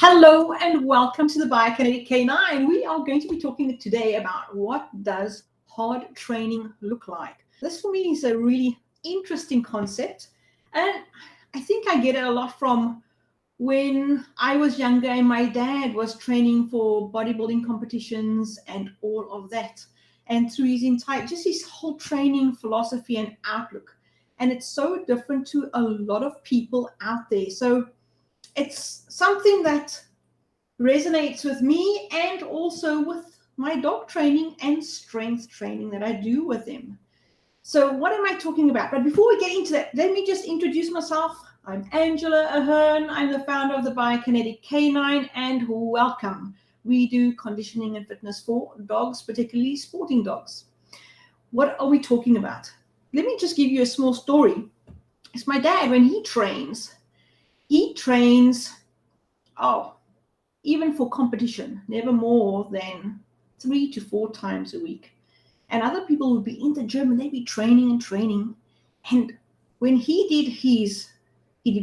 Hello and welcome to the Biokinetic K9. We are going to be talking today about what does hard training look like. This for me is a really interesting concept, and I think I get it a lot from when I was younger and my dad was training for bodybuilding competitions and all of that. And through his entire, just his whole training philosophy and outlook. And it's so different to a lot of people out there. So it's something that resonates with me and also with my dog training and strength training that I do with them. So what am I talking about? But before we get into that, let me just introduce myself. I'm Angela Ahern. I'm the founder of the Biokinetic K9, and welcome. We do conditioning and fitness for dogs, particularly sporting dogs. What are we talking about? Let me just give you a small story. It's my dad, when he trains, even for competition, never more than 3 to 4 times a week. And other people would be in the gym and they'd be training and training. And when he did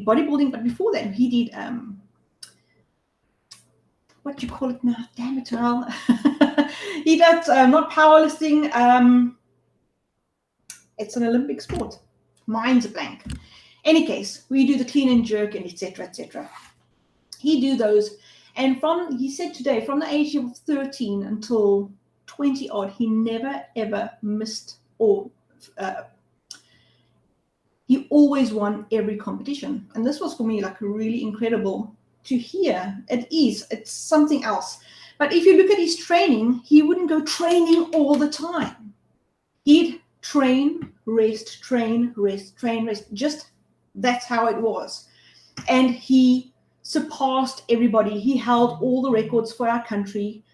bodybuilding, but before that he did what do you call it now? Damn it, now. He does not powerlifting. It's an Olympic sport. Mine's a blank. Any case, we do the clean and jerk and etc. etc. He do those. And he said today, from the age of 13 until 20 odd, he never ever missed he always won every competition. And this was for me like really incredible to hear. It's something else. But if you look at his training, he wouldn't go training all the time. He'd train, rest, train, rest, train, rest. Just that's how it was. And he surpassed everybody. He held all the records for our country.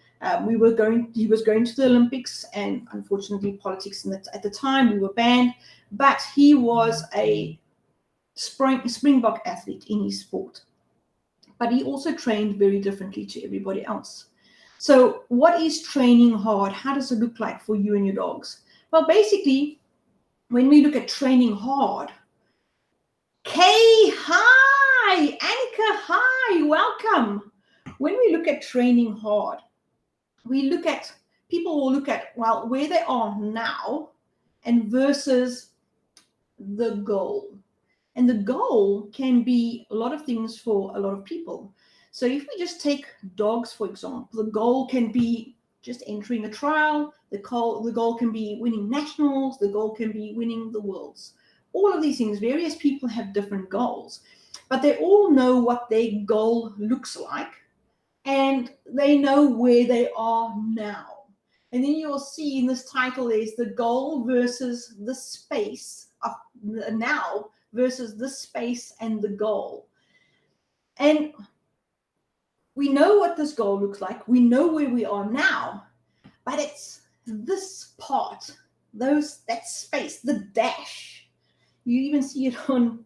He was going to the Olympics, and unfortunately politics at the time, we were banned, but he was a Springbok athlete in his sport. But he also trained very differently to everybody else. So what is training hard? How does it look like for you and your dogs? Well, basically, when we look at training hard, hi, Annika, hi, welcome. When we look at training hard, people will look at, well, where they are now and versus the goal. And the goal can be a lot of things for a lot of people. So if we just take dogs, for example, the goal can be just entering a trial. The goal can be winning nationals. The goal can be winning the worlds. All of these things, various people have different goals, but they all know what their goal looks like, and they know where they are now. And then you'll see in this title is the goal versus the space of now versus the space and the goal. And we know what this goal looks like. We know where we are now, but it's this part, that space, the dash. You even see it on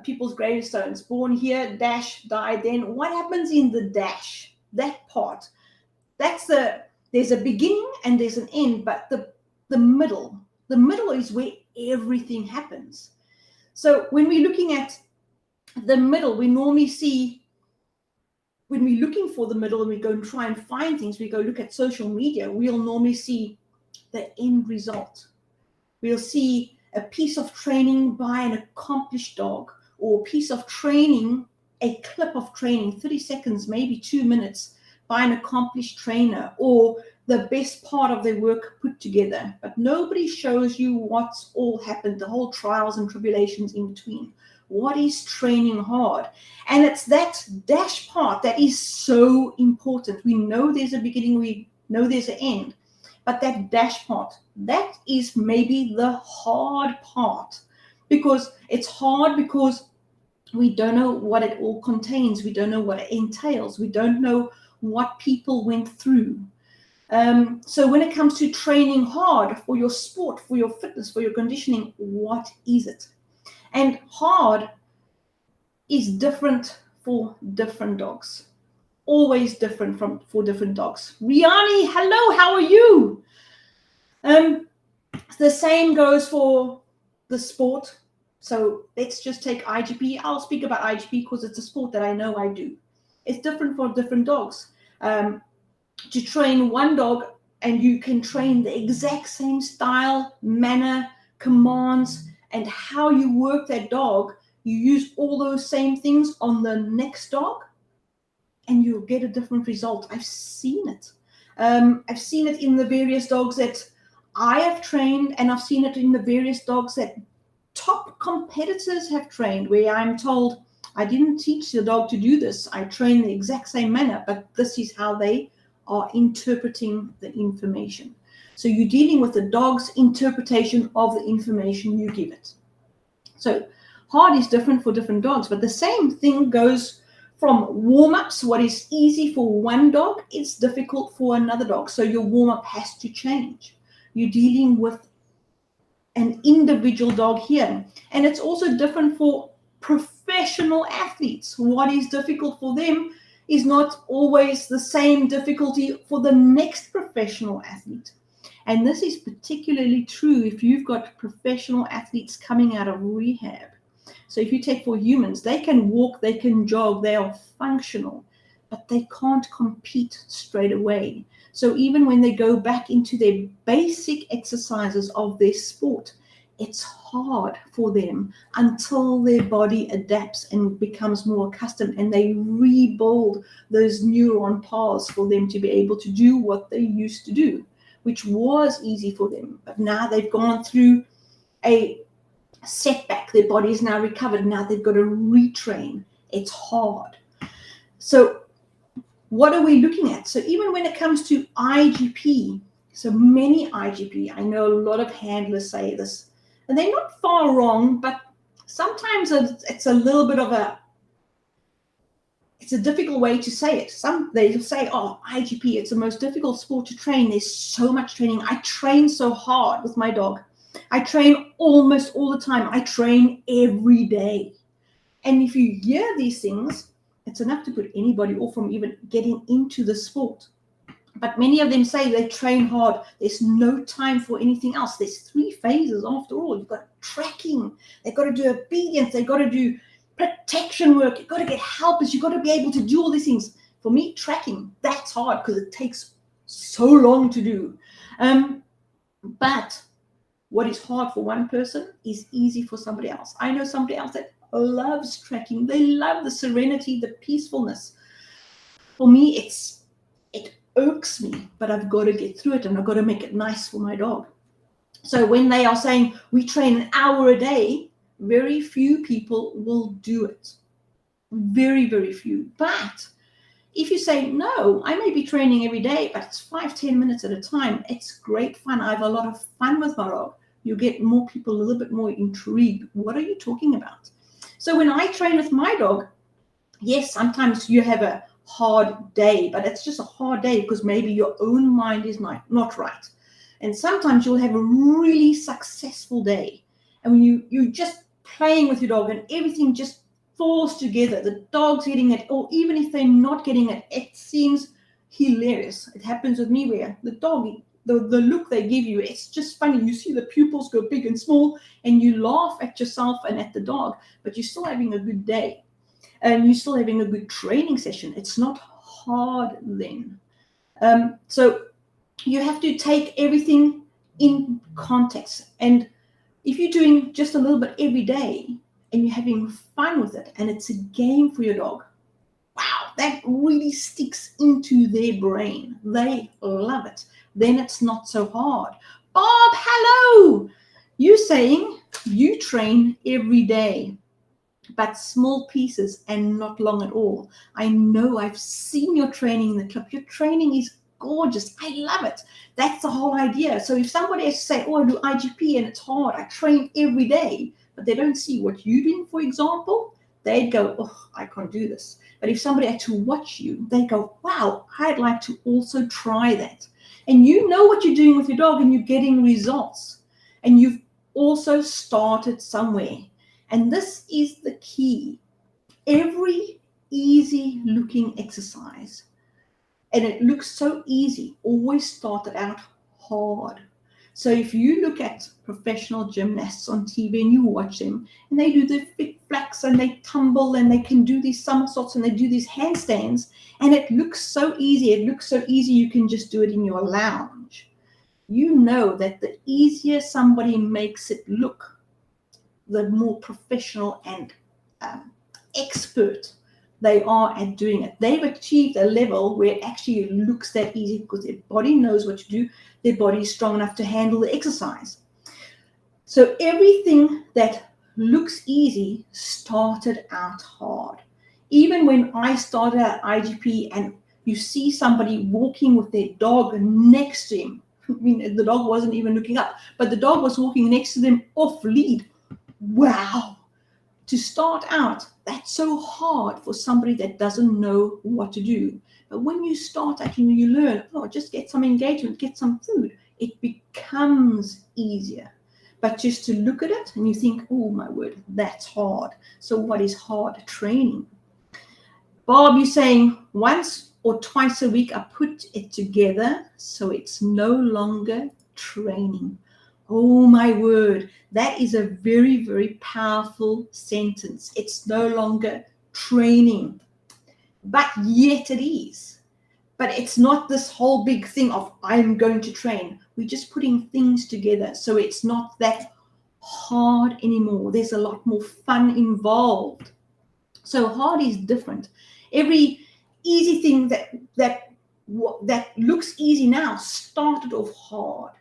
people's gravestones. Born here, dash, died then. What happens in the dash? That part. There's a beginning and there's an end, but the middle is where everything happens. So when we're looking at the middle, we normally see, when we're looking for the middle and we go and try and find things, we go look at social media, we'll normally see the end result. We'll see a piece of training by an accomplished dog, or a piece of training, a clip of training, 30 seconds, maybe 2 minutes, by an accomplished trainer, or the best part of their work put together. But nobody shows you what's all happened, the whole trials and tribulations in between. What is training hard? And it's that dash part that is so important. We know there's a beginning, we know there's an end, but that dash part, that is maybe the hard part, because it's hard because we don't know what it all contains. We don't know what it entails. We don't know what people went through. So when it comes to training hard for your sport, for your fitness, for your conditioning, what is it? And hard is different for different dogs. Always different for different dogs. Riani, hello, how are you? The same goes for the sport. So let's just take IGP. I'll speak about IGP because it's a sport that I know I do. It's different for different dogs. To train one dog, and you can train the exact same style, manner, commands, and how you work that dog. You use all those same things on the next dog, and you'll get a different result. I've seen it. I've seen it in the various dogs that I have trained, and I've seen it in the various dogs that top competitors have trained, where I'm told, I didn't teach the dog to do this. I train the exact same manner, but this is how they are interpreting the information. So you're dealing with the dog's interpretation of the information you give it. So hard is different for different dogs, but the same thing goes from warm-ups. What is easy for one dog, it's difficult for another dog. So your warm-up has to change. You're dealing with an individual dog here. And it's also different for professional athletes. What is difficult for them is not always the same difficulty for the next professional athlete. And this is particularly true if you've got professional athletes coming out of rehab. So if you take for humans, they can walk, they can jog, they are functional, but they can't compete straight away. So even when they go back into their basic exercises of their sport, it's hard for them until their body adapts and becomes more accustomed, and they rebuild those neuron paths for them to be able to do what they used to do, which was easy for them. But now they've gone through a setback. Their body is now recovered. Now they've got to retrain. It's hard. So what are we looking at? So even when it comes to IGP, so many IGP, I know a lot of handlers say this, and they're not far wrong, but sometimes it's a little bit of it's a difficult way to say it. They'll say, oh, IGP, it's the most difficult sport to train. There's so much training. I train so hard with my dog. I train almost all the time. I train every day. And if you hear these things, it's enough to put anybody off from even getting into the sport. But many of them say they train hard. There's no time for anything else. There's 3 phases after all. You've got tracking. They've got to do obedience. They've got to do protection work. You've got to get helpers. You've got to be able to do all these things. For me, tracking, that's hard because it takes so long to do. But what is hard for one person is easy for somebody else. I know somebody else that loves tracking. They love the serenity, the peacefulness. For me, it irks me, but I've got to get through it, and I've got to make it nice for my dog. So when they are saying we train an hour a day, very few people will do it. Very, very few. But if you say, no, I may be training every day, but it's 5-10 minutes at a time, it's great fun. I have a lot of fun with my dog. You get more people a little bit more intrigued. What are you talking about? So when I train with my dog, yes, sometimes you have a hard day, but it's just a hard day because maybe your own mind is not right. And sometimes you'll have a really successful day. And when you're just playing with your dog and everything just falls together, the dog's getting it, or even if they're not getting it, it seems hilarious. It happens with me where the dog, the look they give you, it's just funny. You see the pupils go big and small, and you laugh at yourself and at the dog, but you're still having a good day. And you're still having a good training session. It's not hard then. So you have to take everything in context. And if you're doing just a little bit every day and you're having fun with it and it's a game for your dog, wow, that really sticks into their brain. They love it. Then it's not so hard. Bob, hello. You're saying you train every day, but small pieces and not long at all. I know, I've seen your training in the club. Your training is gorgeous. I love it. That's the whole idea. So if somebody has to say, oh, I do IGP and it's hard, I train every day, but they don't see what you're doing, for example, they'd go, oh, I can't do this. But if somebody had to watch you, they go, wow, I'd like to also try that. And you know what you're doing with your dog and you're getting results. And you've also started somewhere. And this is the key. Every easy looking exercise, and it looks so easy, always started out hard. So if you look at professional gymnasts on TV and you watch them, and they do the flick flacks and they tumble and they can do these somersaults and they do these handstands, and it looks so easy. It looks so easy you can just do it in your lounge. You know that the easier somebody makes it look, the more professional and expert they are at doing it. They've achieved a level where it actually looks that easy because their body knows what to do. Their body is strong enough to handle the exercise. So everything that looks easy started out hard. Even when I started at IGP and you see somebody walking with their dog next to him, I mean, the dog wasn't even looking up, but the dog was walking next to them off lead. Wow. To start out, that's so hard for somebody that doesn't know what to do. But when you start out and you learn, just get some engagement, get some food, it becomes easier. But just to look at it and you think, oh my word, that's hard. So what is hard training? Bob, you're saying once or twice a week I put it together so it's no longer training. Oh my word, that is a very, very powerful sentence. It's no longer training, but yet it is. But it's not this whole big thing of I'm going to train. We're just putting things together so it's not that hard anymore. There's a lot more fun involved. So hard is different. Every easy thing that looks easy now started off hard.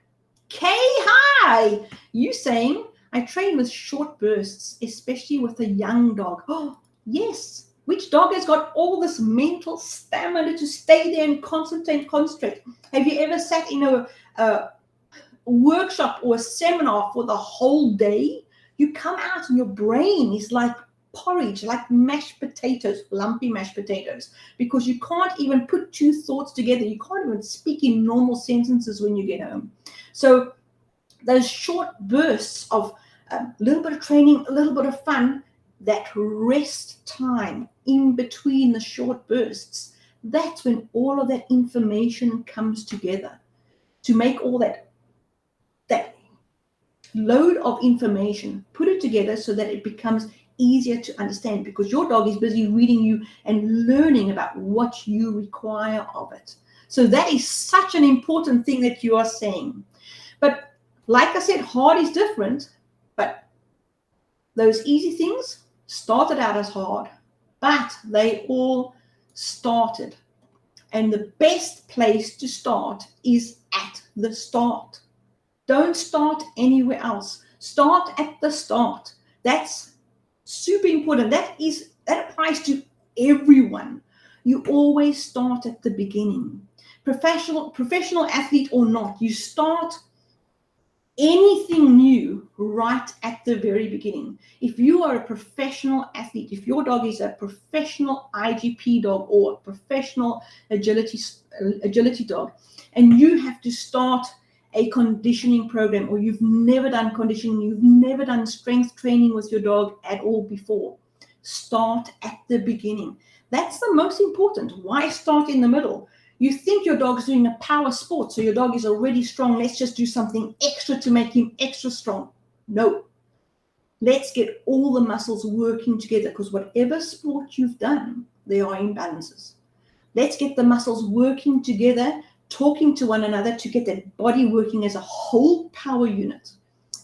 Kay, hi! You saying I train with short bursts, especially with a young dog. Oh, yes. Which dog has got all this mental stamina to stay there and concentrate? Have you ever sat in a workshop or a seminar for the whole day? You come out and your brain is like porridge, like mashed potatoes, lumpy mashed potatoes, because you can't even put two thoughts together. You can't even speak in normal sentences when you get home. So those short bursts of a little bit of training, a little bit of fun, that rest time in between the short bursts, that's when all of that information comes together to make all that load of information, put it together so that it becomes easier to understand, because your dog is busy reading you and learning about what you require of it. So that is such an important thing that you are saying. But like I said, hard is different, but those easy things started out as hard, but they all started. And the best place to start is at the start. Don't start anywhere else. Start at the start. That's super important. That applies to everyone. You always start at the beginning. Professional athlete or not, you start anything new right at the very beginning. If you are a professional athlete, if your dog is a professional IGP dog or a professional agility dog, and you have to start a conditioning program, or you've never done conditioning, you've never done strength training with your dog at all before, start at the beginning. That's the most important. Why start in the middle? You think your dog's doing a power sport, so your dog is already strong. Let's just do something extra to make him extra strong. No. Let's get all the muscles working together, because whatever sport you've done, there are imbalances. Let's get the muscles working together, talking to one another to get that body working as a whole power unit,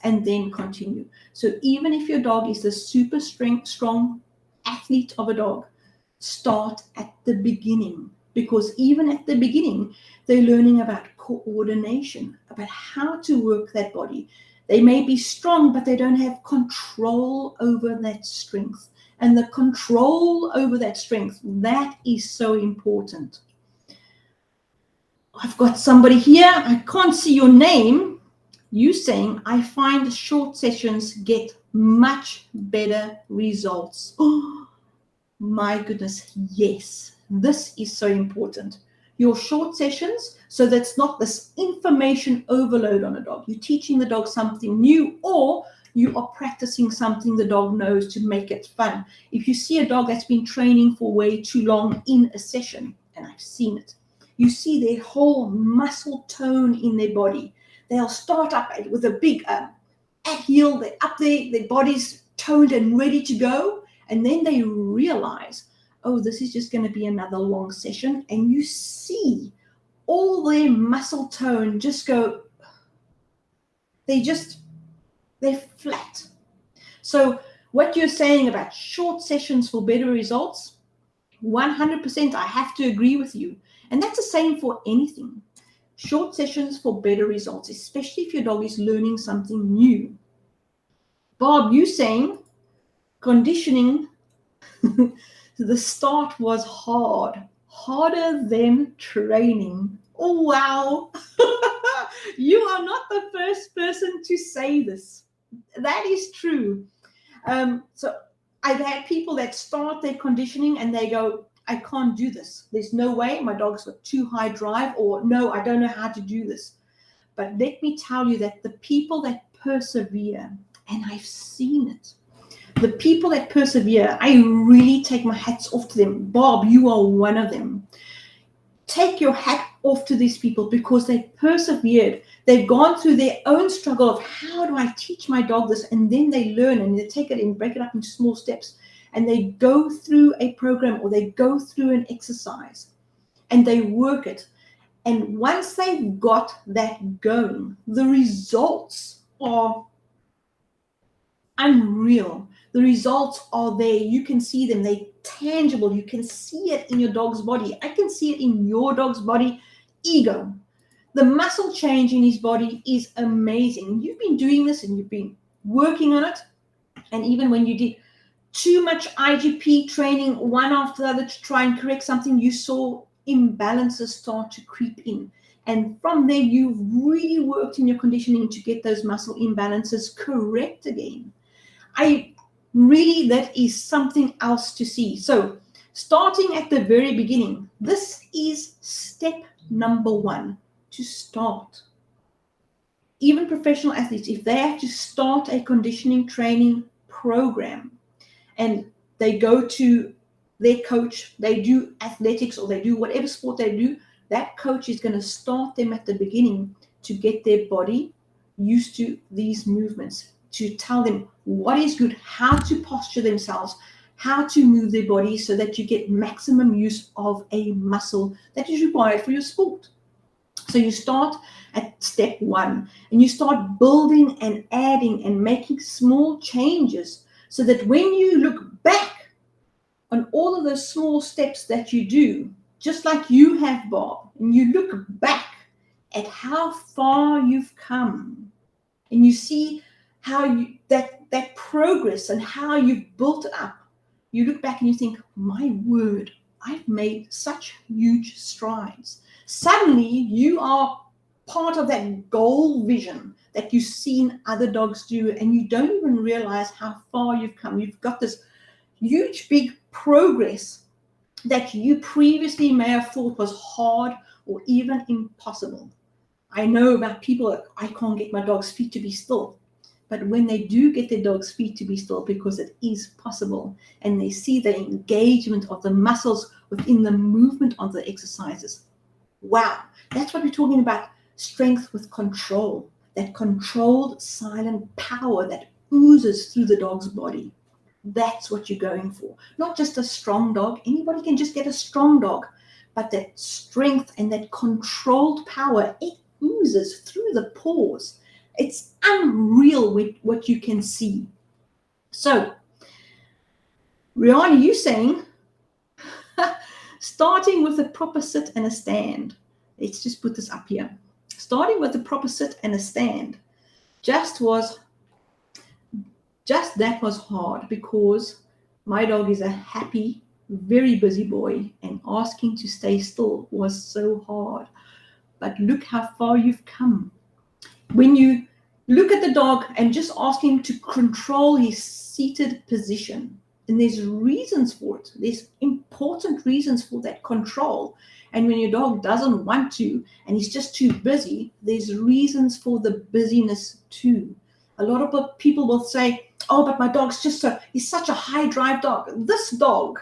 and then continue. So even if your dog is the super strong athlete of a dog, start at the beginning. Because even at the beginning, they're learning about coordination, about how to work that body. They may be strong, but they don't have control over that strength. And the control over that strength, that is so important. I've got somebody here. I can't see your name. You saying, I find short sessions get much better results. Oh, my goodness, yes. This is so important. Your short sessions, so that's not this information overload on a dog. You're teaching the dog something new, or you are practicing something the dog knows to make it fun. If you see a dog that's been training for way too long in a session, and I've seen it, you see their whole muscle tone in their body. they'll start up with a big at heel, they're up there, their body's toned and ready to go. And then they realize, oh, this is just going to be another long session. And you see all their muscle tone just go, they're flat. So what you're saying about short sessions for better results, 100% I have to agree with you. And that's the same for anything. Short sessions for better results, especially if your dog is learning something new. Bob, you saying conditioning, the start was hard, harder than training. Oh, wow. You are not the first person to say this. That is true. So I've had people that start their conditioning and they go, I can't do this. There's no way, my dog's got too high drive, or no, I don't know how to do this. But let me tell you that the people that persevere, and I've seen it, the people that persevere, I really take my hats off to them. Bob, you are one of them. Take your hat off to these people because they persevered. They've gone through their own struggle of how do I teach my dog this? And then they learn and they take it and break it up into small steps. And they go through a program or they go through an exercise and they work it. And once they've got that going, the results are unreal. The results are there. You can see them. They're tangible. You can see it in your dog's body. I can see it in your dog's body. Ego. The muscle change in his body is amazing. You've been doing this and you've been working on it. And even when you did too much IGP training, one after the other, to try and correct something, you saw imbalances start to creep in. And from there, you've really worked in your conditioning to get those muscle imbalances correct again. That is something else to see. So starting at the very beginning, this is step number 1, to start. Even professional athletes, if they have to start a conditioning training program and they go to their coach, they do athletics or they do whatever sport they do, that coach is going to start them at the beginning to get their body used to these movements, to tell them what is good, how to posture themselves, how to move their body so that you get maximum use of a muscle that is required for your sport. So you start at step 1 and you start building and adding and making small changes so that when you look back on all of those small steps that you do, just like you have, Bob, and you look back at how far you've come and you see how that progress and how you've built it up, you look back and you think, my word, I've made such huge strides. Suddenly you are part of that goal vision that you've seen other dogs do, and you don't even realize how far you've come. You've got this huge, big progress that you previously may have thought was hard or even impossible. I know about people that I can't get my dog's feet to be still. But when they do get their dog's feet to be still, because it is possible, and they see the engagement of the muscles within the movement of the exercises, wow, that's what we're talking about, strength with control, that controlled silent power that oozes through the dog's body. That's what you're going for. Not just a strong dog. Anybody can just get a strong dog, but that strength and that controlled power, it oozes through the pores. It's unreal with what you can see. So, Rihanna, you saying starting with a proper sit and a stand. Let's just put this up here. Starting with a proper sit and a stand just that was hard, because my dog is a happy, very busy boy, and asking to stay still was so hard. But look how far you've come. When you look at the dog and just ask him to control his seated position, and there's reasons for it. There's important reasons for that control. And when your dog doesn't want to and he's just too busy, there's reasons for the busyness too. A lot of people will say, oh, but my dog's he's such a high drive dog. This dog,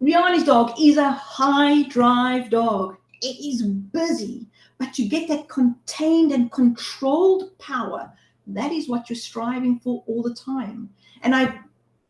Rihanna's dog, is a high drive dog. It is busy, but you get that contained and controlled power. That is what you're striving for all the time. And I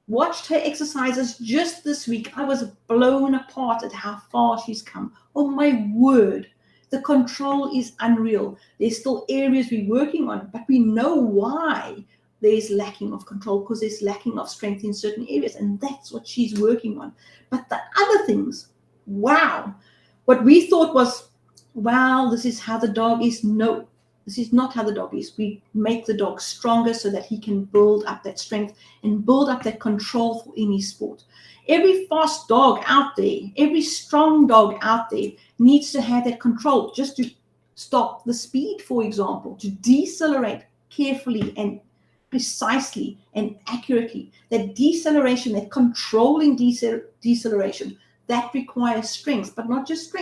watched her exercises just this week. I was blown apart at how far she's come. Oh my word, the control is unreal. There's still areas we're working on, but we know why there's lacking of control, because there's lacking of strength in certain areas, and that's what she's working on. But the other things, wow, what we thought was, wow, this is how the dog is. No, this is not how the dog is. We make the dog stronger so that he can build up that strength and build up that control for any sport. Every fast dog out there, every strong dog out there needs to have that control just to stop the speed, for example, to decelerate carefully and precisely and accurately. That deceleration, that controlling deceleration, that requires strength, but not just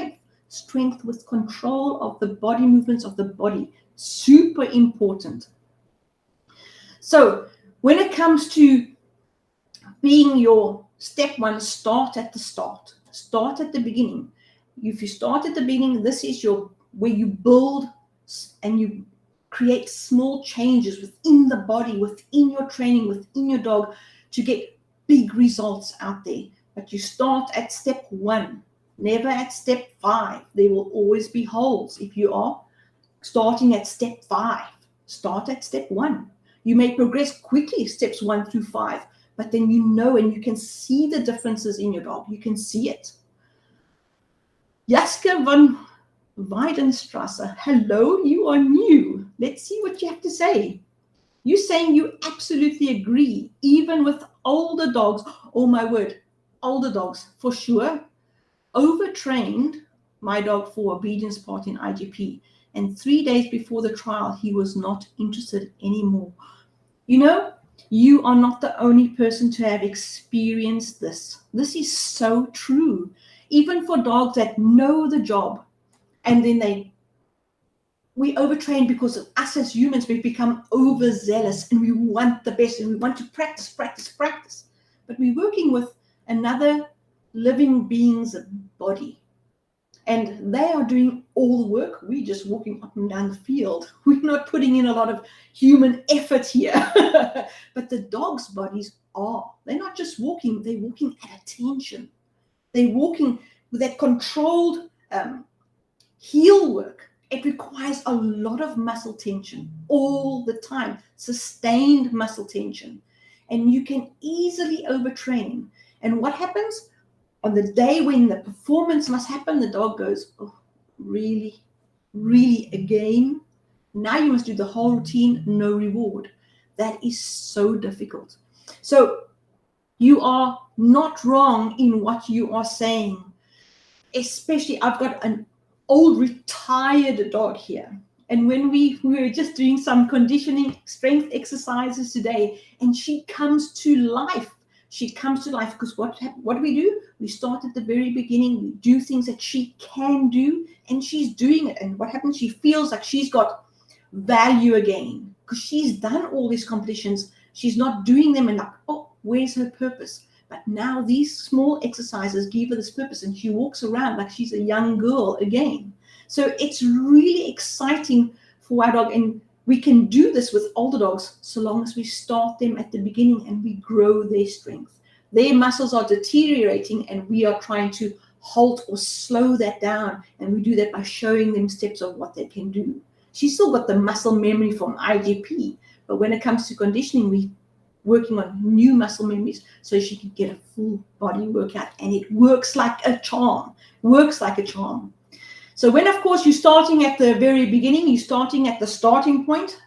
strength with control of the body movements of the body. Super important. So when it comes to being your step one, start at the start. Start at the beginning. If you start at the beginning, this is where you build and you create small changes within the body, within your training, within your dog, to get big results out there. But you start at step one, never at step 5. There will always be holes. If you are starting at step 5, start at step 1. You may progress quickly steps 1 through 5, but then you know and you can see the differences in your dog. You can see it. Jaska van Weidenstrasser, hello, you are new. Let's see what you have to say. You're saying you absolutely agree, even with older dogs. Oh my word, older dogs for sure. Overtrained my dog for obedience part in IGP, and 3 days before the trial, he was not interested anymore. You know, you are not the only person to have experienced this. This is so true. Even for dogs that know the job, and then we overtrain because of us as humans. We become overzealous and we want the best and we want to practice. But we're working with another living being's body, and they are doing all the work. We're just walking up and down the field. We're not putting in a lot of human effort here. But the dog's bodies are. They're not just walking, they're walking at attention. They're walking with that controlled heel work. It requires a lot of muscle tension all the time, sustained muscle tension. And you can easily overtrain. And what happens? On the day when the performance must happen, the dog goes, oh, really, really again? Now you must do the whole routine, no reward. That is so difficult. So you are not wrong in what you are saying. Especially, I've got an old retired dog here. And when we were just doing some conditioning strength exercises today, and she comes to life. She comes to life because what do we do? We start at the very beginning. We do things that she can do, and she's doing it. And what happens? She feels like she's got value again because she's done all these competitions. She's not doing them and like, oh, where's her purpose? But now these small exercises give her this purpose, and she walks around like she's a young girl again. So it's really exciting for our dog, and we can do this with older dogs so long as we start them at the beginning and we grow their strength. Their muscles are deteriorating, and we are trying to halt or slow that down, and we do that by showing them steps of what they can do. She's still got the muscle memory from IGP, but when it comes to conditioning, we working on new muscle memories so she can get a full body workout, and it works like a charm. So when, of course, you're starting at the very beginning, you're starting at the starting point,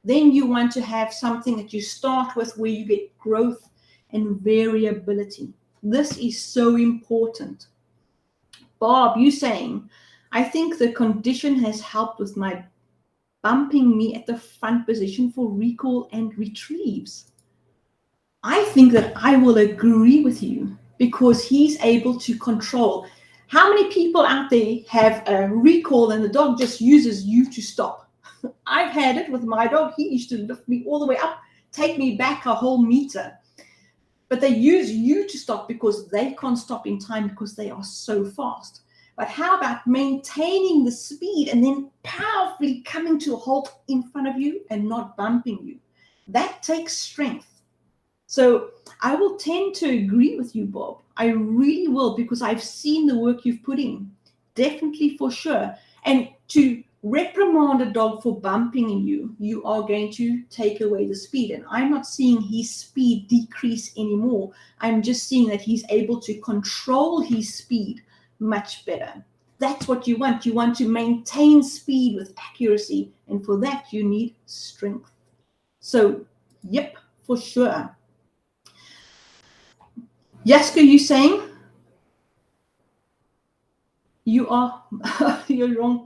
then you want to have something that you start with where you get growth and variability. This is so important. Bob, you saying, I think the condition has helped with my bumping me at the front position for recall and retrieves. I think that I will agree with you because he's able to control. How many people out there have a recall and the dog just uses you to stop? I've had it with my dog. He used to lift me all the way up, take me back a whole meter. But they use you to stop because they can't stop in time because they are so fast. But how about maintaining the speed and then powerfully coming to a halt in front of you and not bumping you? That takes strength. So I will tend to agree with you, Bob. I really will, because I've seen the work you've put in. Definitely, for sure. And to reprimand a dog for bumping you, you are going to take away the speed. And I'm not seeing his speed decrease anymore. I'm just seeing that he's able to control his speed much better. That's what you want. You want to maintain speed with accuracy. And for that, you need strength. So, yep, for sure. Yasko, you saying you are your wrong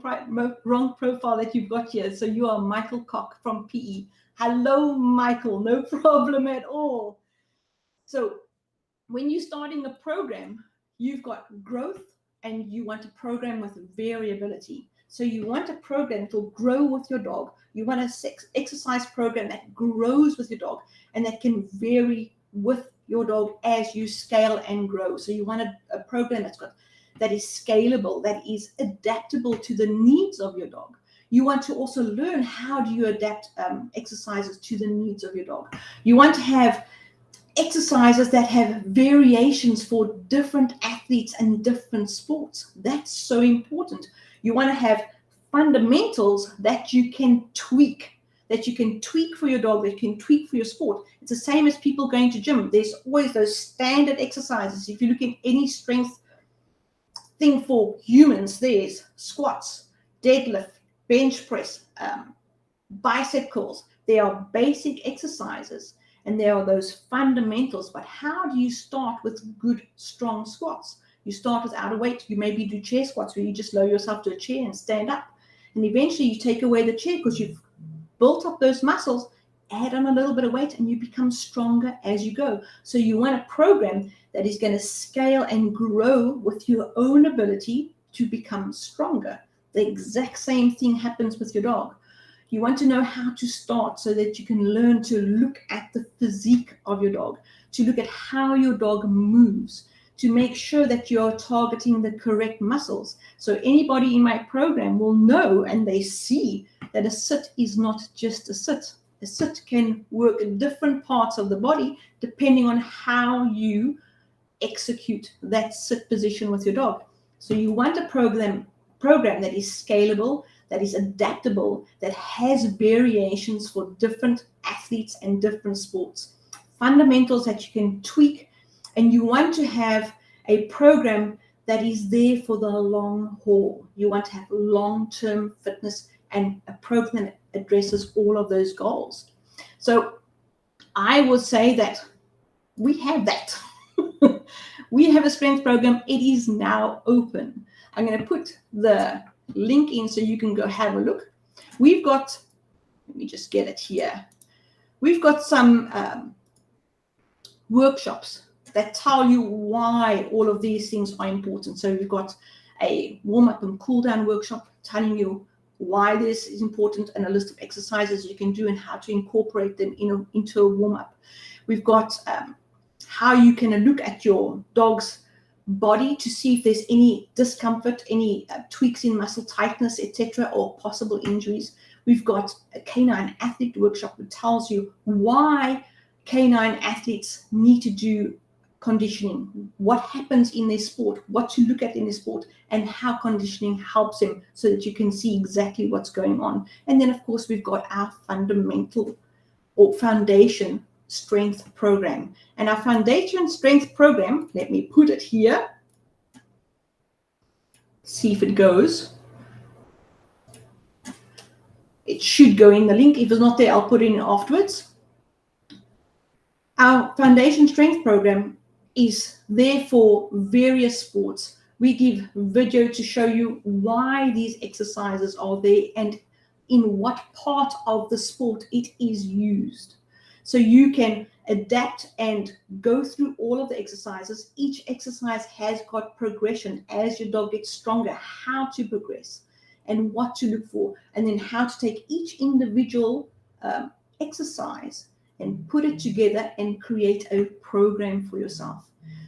profile that you've got here. So you are Michael Koch from PE. Hello, Michael. No problem at all. So when you're starting a program, you've got growth and you want a program with variability. So you want a program that will grow with your dog. You want an exercise program that grows with your dog and that can vary with your dog as you scale and grow. So you want a program that is scalable, that is adaptable to the needs of your dog. You want to also learn how do you adapt exercises to the needs of your dog. You want to have exercises that have variations for different athletes and different sports. That's so important. You want to have fundamentals that you can tweak for your dog, that you can tweak for your sport. It's the same as people going to gym. There's always those standard exercises. If you look at any strength thing for humans, there's squats, deadlift, bench press, bicep curls. They are basic exercises and there are those fundamentals. But how do you start with good, strong squats? You start without a weight. You maybe do chair squats where you just lower yourself to a chair and stand up. And eventually you take away the chair because you've built up those muscles, add on a little bit of weight, and you become stronger as you go. So you want a program that is going to scale and grow with your own ability to become stronger. The exact same thing happens with your dog. You want to know how to start so that you can learn to look at the physique of your dog, to look at how your dog moves, to make sure that you're targeting the correct muscles. So anybody in my program will know and they see that a sit is not just a sit. A sit can work in different parts of the body depending on how you execute that sit position with your dog. So you want a program that is scalable, that is adaptable, that has variations for different athletes and different sports. Fundamentals that you can tweak, and you want to have a program that is there for the long haul. You want to have long-term fitness and a program that addresses all of those goals. So I would say that we have that. We have a strength program. It is now open. I'm going to put the link in so you can go have a look. We've got, let me just get it here. We've got some workshops that tell you why all of these things are important. So we've got a warm-up and cool-down workshop telling you why this is important and a list of exercises you can do and how to incorporate them into a warm-up. We've got how you can look at your dog's body to see if there's any discomfort, any tweaks in muscle tightness, etc., or possible injuries. We've got a canine athlete workshop that tells you why canine athletes need to do conditioning, what happens in their sport, what to look at in their sport, and how conditioning helps them so that you can see exactly what's going on. And then, of course, we've got our fundamental or foundation strength program. And our foundation strength program, let me put it here, see if it goes. It should go in the link. If it's not there, I'll put it in afterwards. Our foundation strength program is there for various sports. We give video to show you why these exercises are there and in what part of the sport it is used. So you can adapt and go through all of the exercises. Each exercise has got progression as your dog gets stronger, how to progress and what to look for, and then how to take each individual exercise and put it together and create a program for yourself.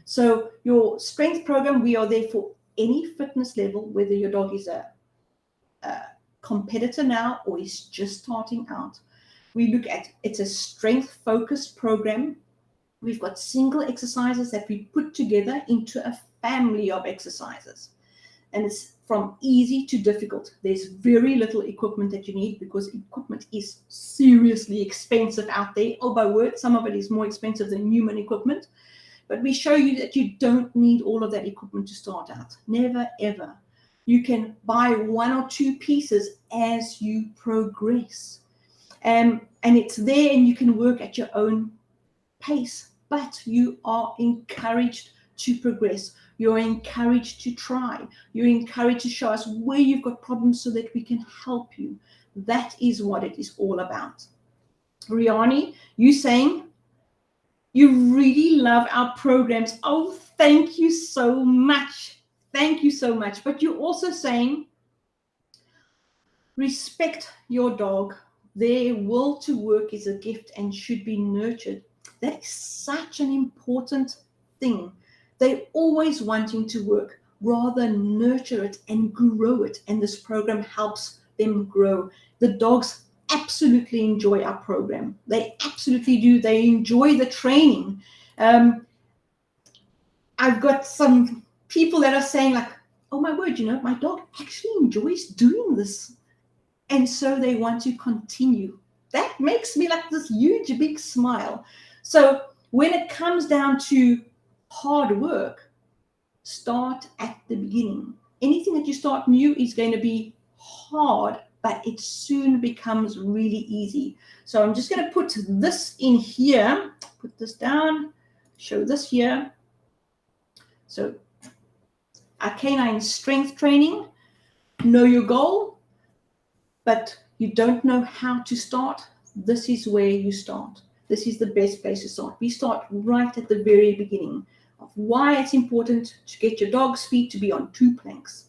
So your strength program, we are there for any fitness level, whether your dog is a competitor now or is just starting out. We look at, it's a strength-focused program. We've got single exercises that we put together into a family of exercises. And it's from easy to difficult. There's very little equipment that you need because equipment is seriously expensive out there. Oh, by word, some of it is more expensive than human equipment. But we show you that you don't need all of that equipment to start out. Never, ever. You can buy 1 or 2 pieces as you progress. And it's there and you can work at your own pace, but you are encouraged to progress. You're encouraged to try. You're encouraged to show us where you've got problems so that we can help you. That is what it is all about. Riani, you saying you really love our programs. Oh, thank you so much. Thank you so much. But you're also saying respect your dog. Their will to work is a gift and should be nurtured. That is such an important thing. They're always wanting to work. Rather nurture it and grow it. And this program helps them grow. The dogs absolutely enjoy our program. They absolutely do. They enjoy the training. I've got some people that are saying like, oh my word, my dog actually enjoys doing this. And so they want to continue. That makes me like this huge, big smile. So when it comes down to hard work, start at the beginning. Anything that you start new is going to be hard, but it soon becomes really easy. So I'm just going to put this in here, put this down, show this here. So our canine strength training, know your goal, but you don't know how to start. This is where you start. This is the best place to start. We start right at the very beginning of why it's important to get your dog's feet to be on 2 planks.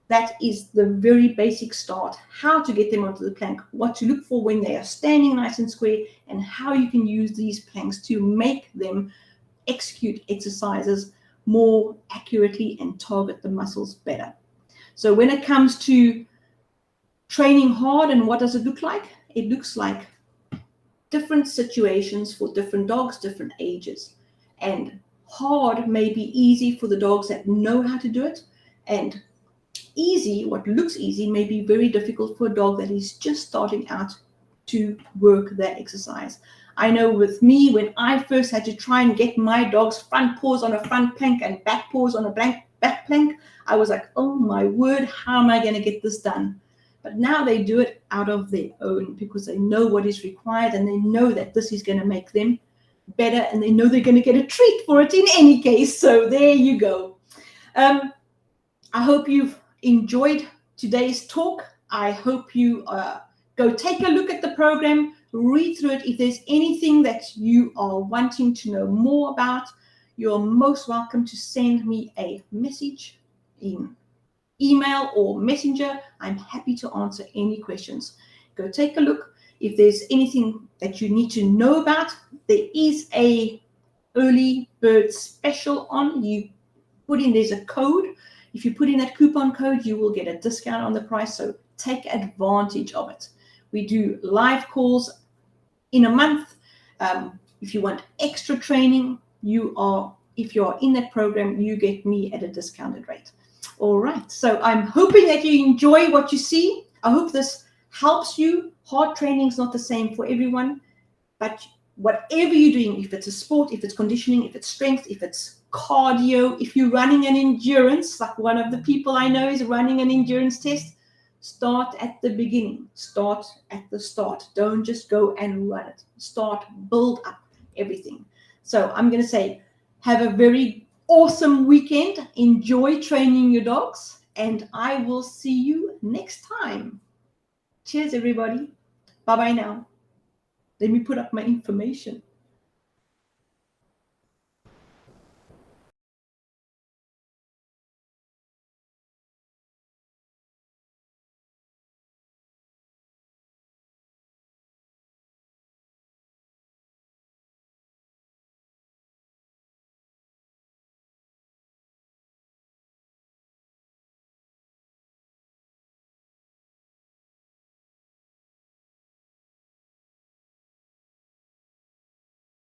That is the very basic start. How to get them onto the plank, what to look for when they are standing nice and square, and how you can use these planks to make them execute exercises more accurately and target the muscles better. So when it comes to training hard, and what does it look like? It looks like different situations for different dogs, different ages. And hard may be easy for the dogs that know how to do it, and easy, what looks easy, may be very difficult for a dog that is just starting out to work that exercise. I know with me, when I first had to try and get my dog's front paws on a front plank and back paws on a back plank, I was like, oh my word, how am I going to get this done? But now they do it out of their own because they know what is required and they know that this is going to make them better and they know they're going to get a treat for it in any case. So there you go. I hope you've enjoyed today's talk. I hope you go take a look at the program, read through it. If there's anything that you are wanting to know more about, you're most welcome to send me a message in email or messenger. I'm happy to answer any questions. Go take a look. If there's anything that you need to know about, there is a early bird special on. You put in, there's a code. If you put in that coupon code, you will get a discount on the price. So take advantage of it. We do live calls in a month. If you want extra training, if you are in that program, you get me at a discounted rate. All right. So I'm hoping that you enjoy what you see. I hope this helps you. Hard training is not the same for everyone, but whatever you're doing, if it's a sport, if it's conditioning, if it's strength, if it's cardio, if you're running an endurance, like one of the people I know is running an endurance test, start at the beginning. Start at the start. Don't just go and run it. Start, build up everything. So I'm going to say, have a very awesome weekend. Enjoy training your dogs, and I will see you next time. Cheers, everybody. Bye-bye now. Let me put up my information.